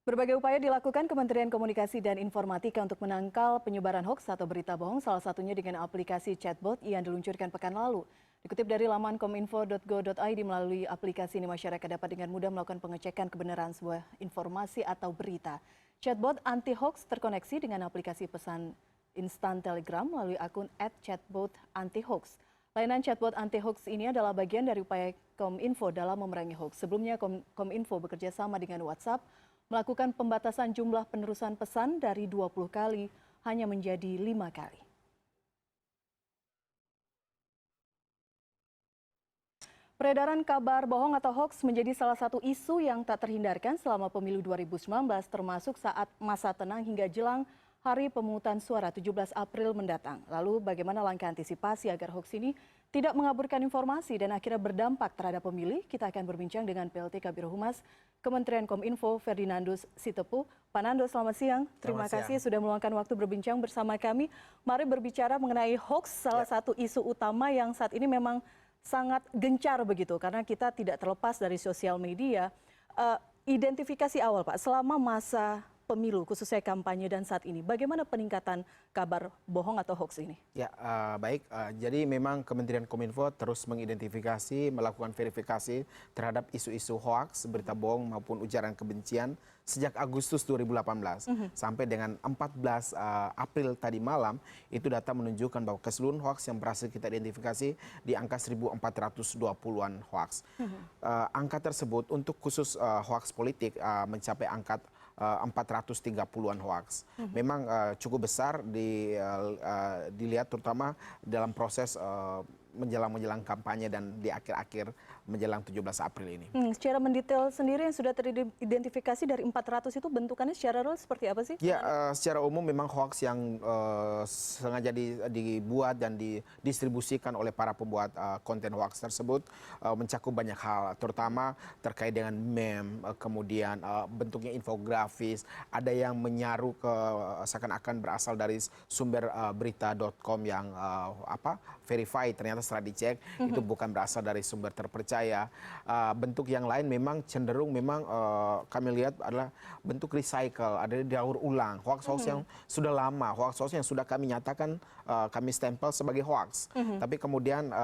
Berbagai upaya dilakukan Kementerian Komunikasi dan Informatika untuk menangkal penyebaran hoaks atau berita bohong, salah satunya dengan aplikasi chatbot yang diluncurkan pekan lalu. Dikutip dari laman kominfo.go.id, melalui aplikasi ini masyarakat dapat dengan mudah melakukan pengecekan kebenaran sebuah informasi atau berita. Chatbot anti-hoax terkoneksi dengan aplikasi pesan instan Telegram melalui akun @chatbot_anti-hoax. Layanan chatbot anti-hoax ini adalah bagian dari upaya Kominfo dalam memerangi hoax. Sebelumnya Kominfo bekerja sama dengan WhatsApp melakukan pembatasan jumlah penerusan pesan dari 20 kali hanya menjadi 5 kali. Peredaran kabar bohong atau hoax menjadi salah satu isu yang tak terhindarkan selama pemilu 2019, termasuk saat masa tenang hingga jelang hari pemungutan suara 17 April mendatang. Lalu bagaimana langkah antisipasi agar hoax ini tidak mengaburkan informasi dan akhirnya berdampak terhadap pemilih? Kita akan berbincang dengan PLT Kabiro Humas Kementerian Kominfo Ferdinandus Sitepu. Pak Nando, selamat siang. Terima kasih sudah meluangkan waktu berbincang bersama kami. Mari berbicara mengenai hoax, salah satu isu utama yang saat ini memang sangat gencar begitu, karena kita tidak terlepas dari sosial media. Identifikasi awal, Pak, selama masa pemilu, khususnya kampanye dan saat ini, bagaimana peningkatan kabar bohong atau hoax ini? Ya, baik. Jadi memang Kementerian Kominfo terus mengidentifikasi, melakukan verifikasi terhadap isu-isu hoax, berita bohong maupun ujaran kebencian sejak Agustus 2018 sampai dengan 14 April tadi malam. Itu data menunjukkan bahwa keseluruhan hoax yang berhasil kita identifikasi di angka 1.420-an hoax. Angka tersebut untuk khusus hoax politik mencapai angka 430-an hoax. Memang cukup besar dilihat terutama dalam proses menjelang kampanye dan di akhir-akhir menjelang 17 April ini. Secara mendetail sendiri yang sudah teridentifikasi dari 400 itu bentukannya secara real seperti apa sih? Ya, secara umum memang hoax yang sengaja dibuat dan didistribusikan oleh para pembuat konten hoax tersebut mencakup banyak hal, terutama terkait dengan meme, kemudian bentuknya infografis, ada yang menyaru ke seakan-akan berasal dari sumber berita.com yang verified, ternyata setelah dicek itu bukan berasal dari sumber terpercaya. Bentuk yang lain memang cenderung kami lihat adalah bentuk recycle, ada daur ulang, hoax-hoax yang sudah lama, hoax-hoax yang sudah kami nyatakan, kami stempel sebagai hoax. Tapi kemudian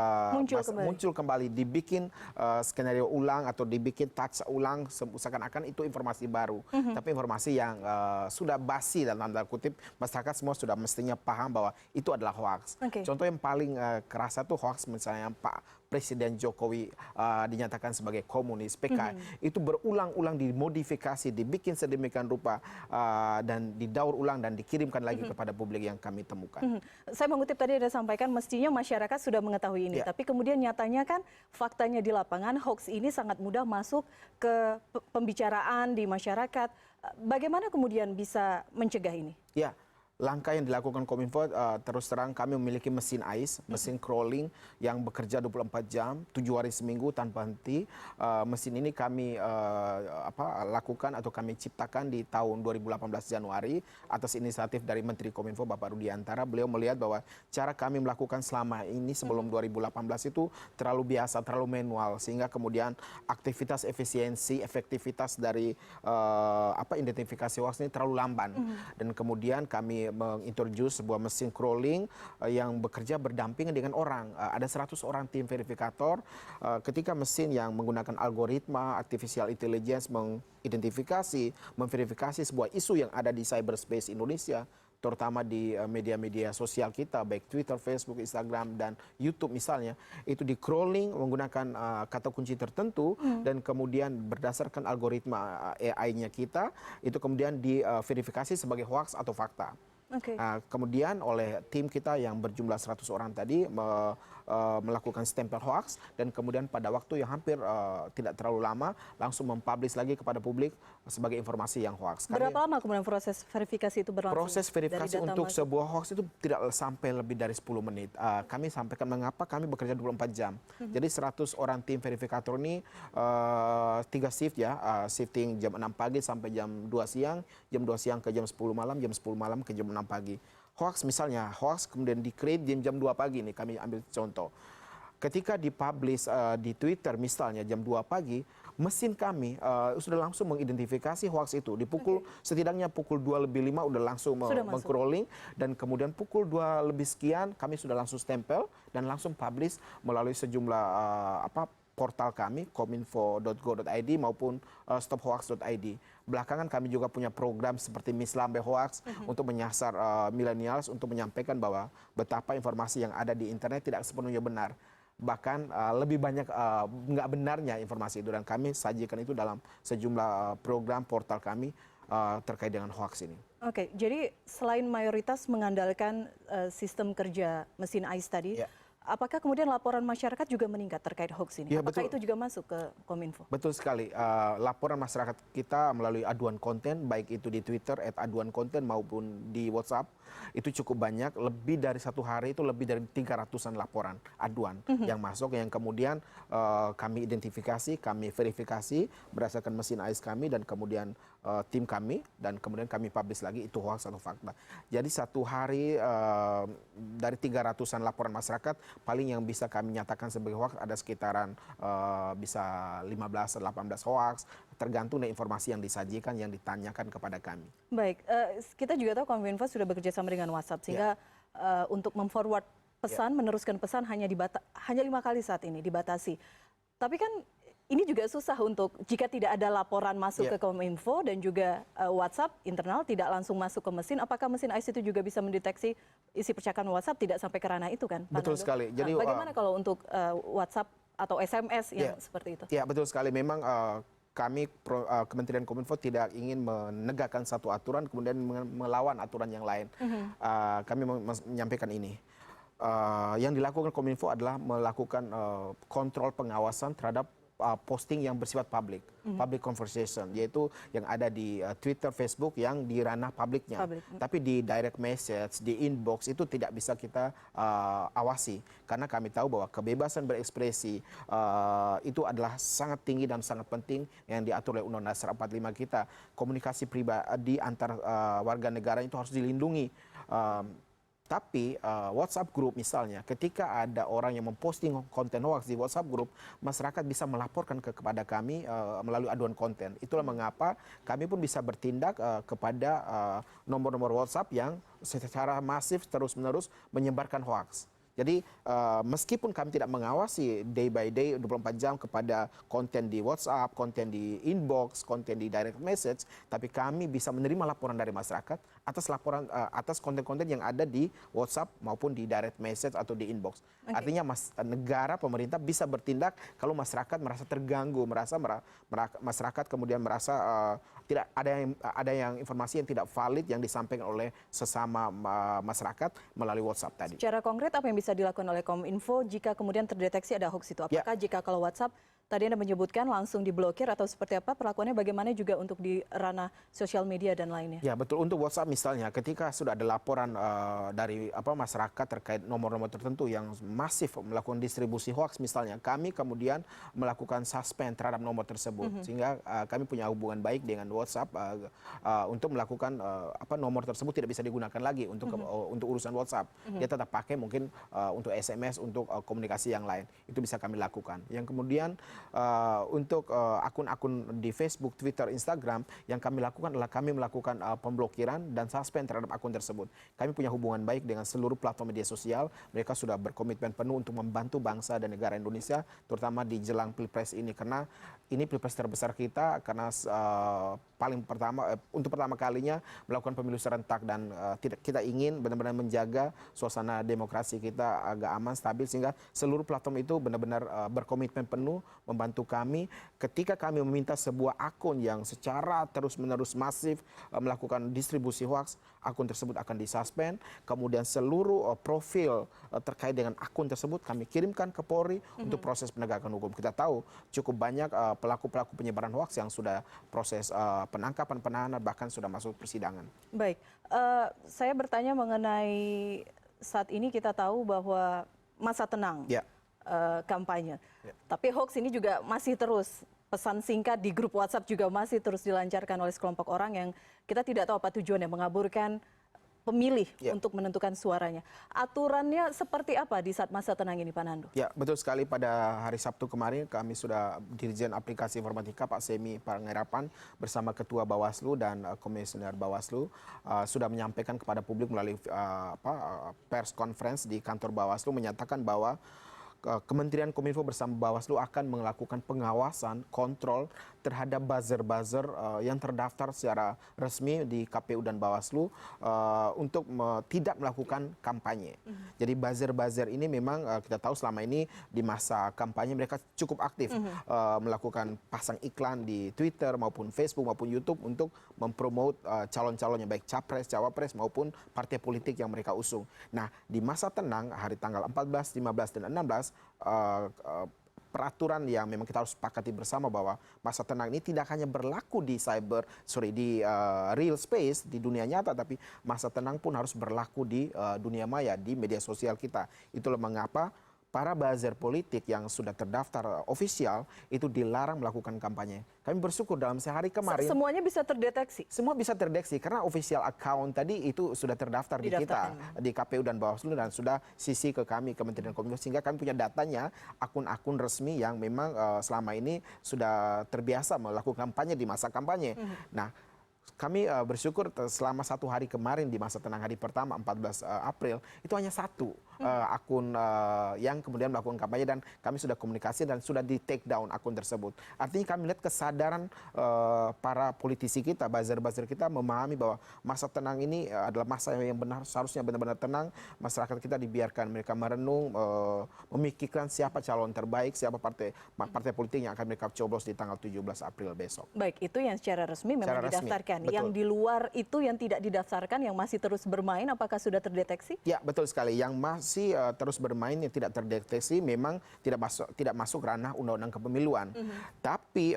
muncul kembali, dibikin skenario ulang atau dibikin touch ulang, seakan-akan itu informasi baru. Tapi informasi yang sudah basi dalam tanda kutip, masyarakat semua sudah mestinya paham bahwa itu adalah hoax. Contoh yang paling kerasa tuh hoax misalnya Pak Presiden Jokowi dinyatakan sebagai komunis, PKI, itu berulang-ulang dimodifikasi, dibikin sedemikian rupa dan didaur ulang dan dikirimkan lagi kepada publik yang kami temukan. Saya mengutip tadi Anda sampaikan mestinya masyarakat sudah mengetahui ini, tapi kemudian nyatanya kan faktanya di lapangan hoax ini sangat mudah masuk ke pembicaraan di masyarakat. Bagaimana kemudian bisa mencegah ini? Ya. Langkah yang dilakukan Kominfo, terus terang kami memiliki mesin AIS, mesin crawling yang bekerja 24 jam, 7 hari seminggu tanpa henti. Mesin ini kami lakukan atau kami ciptakan di tahun 2018 Januari atas inisiatif dari Menteri Kominfo Bapak Rudiantara. Beliau melihat bahwa cara kami melakukan selama ini sebelum 2018 itu terlalu biasa, terlalu manual, sehingga kemudian aktivitas efisiensi, efektivitas dari identifikasi hoax ini terlalu lamban. Dan kemudian kami mengintroduce sebuah mesin crawling yang bekerja berdampingan dengan orang. Ada 100 orang tim verifikator. Ketika mesin yang menggunakan algoritma artificial intelligence mengidentifikasi, memverifikasi sebuah isu yang ada di cyberspace Indonesia, terutama di media-media sosial kita, baik Twitter, Facebook, Instagram, dan YouTube misalnya, itu di crawling menggunakan kata kunci tertentu dan kemudian berdasarkan algoritma AI-nya kita, itu kemudian diverifikasi sebagai hoax atau fakta. Kemudian oleh tim kita yang berjumlah 100 orang tadi melakukan stempel hoax dan kemudian pada waktu yang hampir tidak terlalu lama langsung mempublish lagi kepada publik sebagai informasi yang hoax. Berapa lama kemudian proses verifikasi itu berlangsung? Proses verifikasi untuk sebuah hoax itu tidak sampai lebih dari 10 menit. Kami sampaikan mengapa kami bekerja 24 jam. Jadi 100 orang tim verifikator ini 3 shift ya, shifting jam 6 pagi sampai jam 2 siang, jam 2 siang ke jam 10 malam, jam 10 malam ke jam 6 pagi. Hoax misalnya, hoax kemudian di-create jam 2 pagi nih, kami ambil contoh. Ketika dipublish di Twitter misalnya jam 2 pagi, mesin kami sudah langsung mengidentifikasi hoax itu. Di pukul setidaknya pukul 2:05 udah langsung meng-crawling, dan kemudian pukul 2 lebih sekian kami sudah langsung stempel dan langsung publish melalui sejumlah portal kami kominfo.go.id maupun stophoax.id. Belakangan kami juga punya program seperti Miss Lambe Hoax untuk menyasar millennials untuk menyampaikan bahwa betapa informasi yang ada di internet tidak sepenuhnya benar. Bahkan lebih banyak nggak benarnya informasi itu, dan kami sajikan itu dalam sejumlah program portal kami terkait dengan hoax ini. Oke, jadi selain mayoritas mengandalkan sistem kerja mesin AIS tadi, apakah kemudian laporan masyarakat juga meningkat terkait hoax ini? Ya, Apakah betul. itu juga masuk ke Kominfo? Betul sekali. Laporan masyarakat kita melalui aduan konten, baik itu di Twitter @aduan konten maupun di WhatsApp, itu cukup banyak. Lebih dari satu hari itu lebih dari 300-an laporan aduan yang masuk, yang kemudian kami identifikasi, kami verifikasi berdasarkan mesin AIS kami, dan kemudian tim kami, dan kemudian kami publish lagi itu hoax atau fakta. Jadi satu hari dari 300-an laporan masyarakat, paling yang bisa kami nyatakan sebagai hoax ada sekitaran bisa 15-18 hoax, tergantung dari informasi yang disajikan, yang ditanyakan kepada kami. Baik, kita juga tahu Kominfo sudah bekerja sama dengan WhatsApp, sehingga untuk memforward pesan, meneruskan pesan hanya 5 kali saat ini dibatasi. Tapi kan ini juga susah untuk jika tidak ada laporan masuk ke Kominfo dan juga WhatsApp internal tidak langsung masuk ke mesin. Apakah mesin AIS itu juga bisa mendeteksi isi percakapan WhatsApp tidak sampai ke ranah itu kan? Pak Betul Naldo? sekali. Jadi bagaimana kalau untuk WhatsApp atau SMS yang seperti itu? Ya, betul sekali. Memang kami Kementerian Kominfo tidak ingin menegakkan satu aturan kemudian melawan aturan yang lain. Kami menyampaikan ini. Yang dilakukan Kominfo adalah melakukan kontrol pengawasan terhadap posting yang bersifat public conversation, yaitu yang ada di Twitter, Facebook yang di ranah publiknya. Tapi di direct message, di inbox itu tidak bisa kita awasi, karena kami tahu bahwa kebebasan berekspresi itu adalah sangat tinggi dan sangat penting yang diatur oleh Undang-Undang Dasar 45 kita. Komunikasi pribadi antar warga negara itu harus dilindungi. Tapi WhatsApp group misalnya, ketika ada orang yang memposting konten hoax di WhatsApp group, masyarakat bisa melaporkan kepada kami melalui aduan konten. Itulah mengapa kami pun bisa bertindak kepada nomor-nomor WhatsApp yang secara masif terus-menerus menyebarkan hoax. Jadi meskipun kami tidak mengawasi day by day 24 jam kepada konten di WhatsApp, konten di inbox, konten di direct message, tapi kami bisa menerima laporan dari masyarakat atas konten-konten yang ada di WhatsApp maupun di direct message atau di inbox. Artinya negara, pemerintah bisa bertindak kalau masyarakat merasa terganggu, masyarakat kemudian merasa tidak ada yang informasi yang tidak valid yang disampaikan oleh sesama masyarakat melalui WhatsApp tadi. Secara konkret apa yang bisa dilakukan oleh Kominfo jika kemudian terdeteksi ada hoax itu? Apakah jika kalau WhatsApp tadi Anda menyebutkan langsung diblokir atau seperti apa perlakuannya, bagaimana juga untuk di ranah sosial media dan lainnya? Ya betul, untuk WhatsApp misalnya ketika sudah ada laporan dari masyarakat terkait nomor-nomor tertentu yang masif melakukan distribusi hoax misalnya, kami kemudian melakukan suspend terhadap nomor tersebut, sehingga kami punya hubungan baik dengan WhatsApp untuk melakukan nomor tersebut tidak bisa digunakan lagi untuk urusan WhatsApp. Dia tetap pakai mungkin untuk SMS, untuk komunikasi yang lain. Itu bisa kami lakukan. Yang kemudian untuk akun-akun di Facebook, Twitter, Instagram, yang kami lakukan adalah kami melakukan pemblokiran dan suspend terhadap akun tersebut. Kami punya hubungan baik dengan seluruh platform media sosial. Mereka sudah berkomitmen penuh untuk membantu bangsa dan negara Indonesia, terutama di jelang Pilpres ini, karena ini Pilpres terbesar kita, karena untuk pertama kalinya melakukan pemilu serentak, dan kita ingin benar-benar menjaga suasana demokrasi kita agak aman, stabil, sehingga seluruh platform itu benar-benar berkomitmen penuh membantu kami. Ketika kami meminta sebuah akun yang secara terus-menerus masif melakukan distribusi hoax, akun tersebut akan disuspend. Kemudian seluruh profil terkait dengan akun tersebut kami kirimkan ke Polri untuk proses penegakan hukum. Kita tahu cukup banyak pelaku-pelaku penyebaran hoax yang sudah proses penangkapan, penahanan, bahkan sudah masuk persidangan. Baik, saya bertanya mengenai saat ini kita tahu bahwa masa tenang kampanye. Tapi hoax ini juga masih terus, pesan singkat di grup WhatsApp juga masih terus dilancarkan oleh sekelompok orang yang kita tidak tahu apa tujuannya, mengaburkan pemilih Ya. untuk menentukan suaranya. Aturannya seperti apa di saat masa tenang ini, Pak Nando? Ya, betul sekali. Pada hari Sabtu kemarin kami sudah Dirjen Aplikasi Informatika Pak Semi Pangerapan bersama Ketua Bawaslu dan Komisioner Bawaslu sudah menyampaikan kepada publik melalui pers conference di kantor Bawaslu menyatakan bahwa Kementerian Kominfo bersama Bawaslu akan melakukan pengawasan, kontrol terhadap buzzer-buzzer yang terdaftar secara resmi di KPU dan Bawaslu untuk tidak melakukan kampanye. Jadi buzzer-buzzer ini memang kita tahu selama ini di masa kampanye mereka cukup aktif melakukan pasang iklan di Twitter maupun Facebook maupun YouTube untuk mempromot calon-calonnya baik capres, cawapres maupun partai politik yang mereka usung. Nah, di masa tenang hari tanggal 14, 15 dan 16 peraturan yang memang kita harus sepakati bersama bahwa masa tenang ini tidak hanya berlaku di di real space, di dunia nyata, tapi masa tenang pun harus berlaku di dunia maya, di media sosial kita. Itulah mengapa para buzzer politik yang sudah terdaftar ofisial itu dilarang melakukan kampanye. Kami bersyukur dalam sehari kemarin Semuanya bisa terdeteksi? semua bisa terdeteksi karena official account tadi itu sudah terdaftar di kita, di KPU dan Bawaslu dan sudah sisi ke kami Kementerian Kominfo sehingga kami punya datanya akun-akun resmi yang memang selama ini sudah terbiasa melakukan kampanye di masa kampanye. Nah, kami bersyukur selama satu hari kemarin di masa tenang hari pertama 14 April itu hanya satu akun yang kemudian melakukan kampanye dan kami sudah komunikasi dan sudah di take down akun tersebut. Artinya kami lihat kesadaran para politisi kita, buzzer-buzzer kita memahami bahwa masa tenang ini adalah masa yang benar seharusnya benar-benar tenang. Masyarakat kita dibiarkan mereka merenung, memikirkan siapa calon terbaik, siapa partai politik yang akan mereka coblos di tanggal 17 April besok. Baik, itu yang secara resmi memang Secara resmi, didaftarkan. betul. Yang di luar itu yang tidak didaftarkan, yang masih terus bermain, apakah sudah terdeteksi? Ya, betul sekali. Yang masih terus bermain yang tidak terdeteksi memang tidak masuk ranah undang-undang kepemiluan. Tapi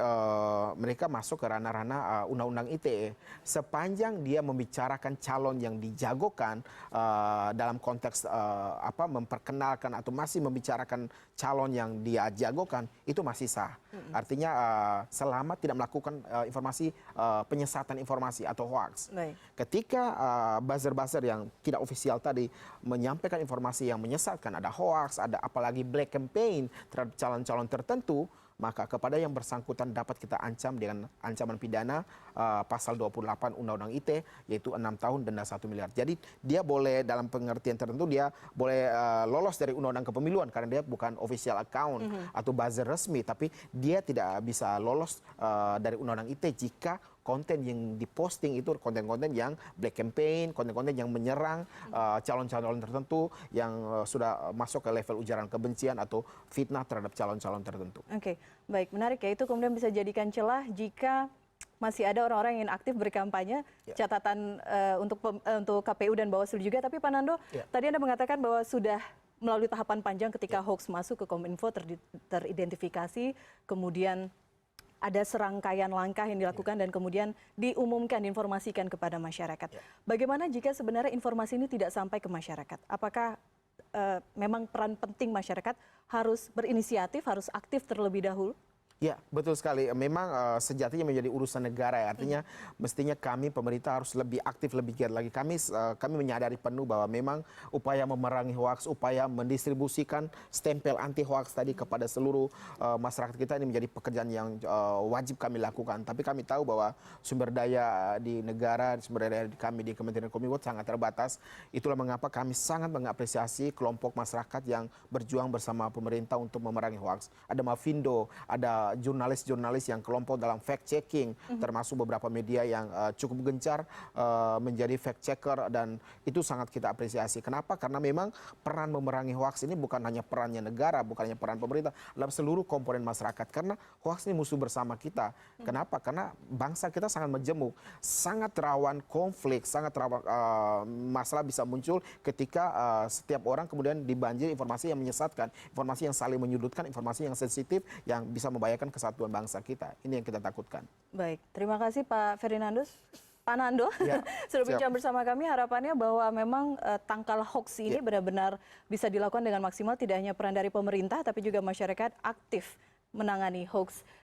mereka masuk ke ranah-ranah undang-undang ITE. Sepanjang dia membicarakan calon yang dijagokan dalam konteks memperkenalkan atau masih membicarakan calon yang dia jagokan, itu masih sah. Artinya selama tidak melakukan penyesatan informasi atau hoax. Baik. Ketika buzzer-buzzer yang tidak ofisial tadi menyampaikan informasi yang menyesatkan, ada hoax, ada apalagi black campaign terhadap calon-calon tertentu, maka kepada yang bersangkutan dapat kita ancam dengan ancaman pidana pasal 28 Undang-Undang ITE yaitu 6 tahun denda 1 miliar. Jadi dia boleh dalam pengertian tertentu dia boleh lolos dari Undang-Undang Kepemiluan karena dia bukan official account atau buzzer resmi, tapi dia tidak bisa lolos dari Undang-Undang ITE jika konten yang diposting itu konten-konten yang black campaign, konten-konten yang menyerang calon-calon tertentu yang sudah masuk ke level ujaran kebencian atau fitnah terhadap calon-calon tertentu. Oke, baik, menarik ya. Itu kemudian bisa jadikan celah jika masih ada orang-orang yang aktif berkampanye. Ya. Catatan untuk KPU dan Bawaslu juga. Tapi Pak Nando, Ya. tadi Anda mengatakan bahwa sudah melalui tahapan panjang ketika hoax masuk ke Kominfo teridentifikasi, kemudian ada serangkaian langkah yang dilakukan dan kemudian diumumkan, diinformasikan kepada masyarakat. Bagaimana jika sebenarnya informasi ini tidak sampai ke masyarakat? Apakah memang peran penting masyarakat harus berinisiatif, harus aktif terlebih dahulu? Ya, betul sekali. Memang sejatinya menjadi urusan negara ya. Artinya mestinya kami pemerintah harus lebih aktif, lebih giat lagi. Kami menyadari penuh bahwa memang upaya memerangi hoaks, upaya mendistribusikan stempel anti hoaks tadi kepada seluruh masyarakat kita ini menjadi pekerjaan yang wajib kami lakukan. Tapi kami tahu bahwa sumber daya di negara, sumber daya kami di Kementerian Kominfo sangat terbatas. Itulah mengapa kami sangat mengapresiasi kelompok masyarakat yang berjuang bersama pemerintah untuk memerangi hoaks. Ada Mavindo, ada jurnalis-jurnalis yang kelompok dalam fact checking, termasuk beberapa media yang cukup gencar menjadi fact checker dan itu sangat kita apresiasi. Kenapa? Karena memang peran memerangi hoaks ini bukan hanya perannya negara, bukan hanya peran pemerintah, dalam seluruh komponen masyarakat. Karena hoaks ini musuh bersama kita. Kenapa? Karena bangsa kita sangat majemuk, sangat rawan konflik, sangat rawan masalah bisa muncul ketika setiap orang kemudian dibanjiri informasi yang menyesatkan, informasi yang saling menyudutkan, informasi yang sensitif yang bisa membahayakan kesatuan bangsa kita. Ini yang kita takutkan. Baik, terima kasih Pak Ferdinandus. Pak Nando, Ya, sudah bincang bersama kami. Harapannya bahwa memang tangkal hoax ini benar-benar bisa dilakukan dengan maksimal, tidak hanya peran dari pemerintah, tapi juga masyarakat aktif menangani hoax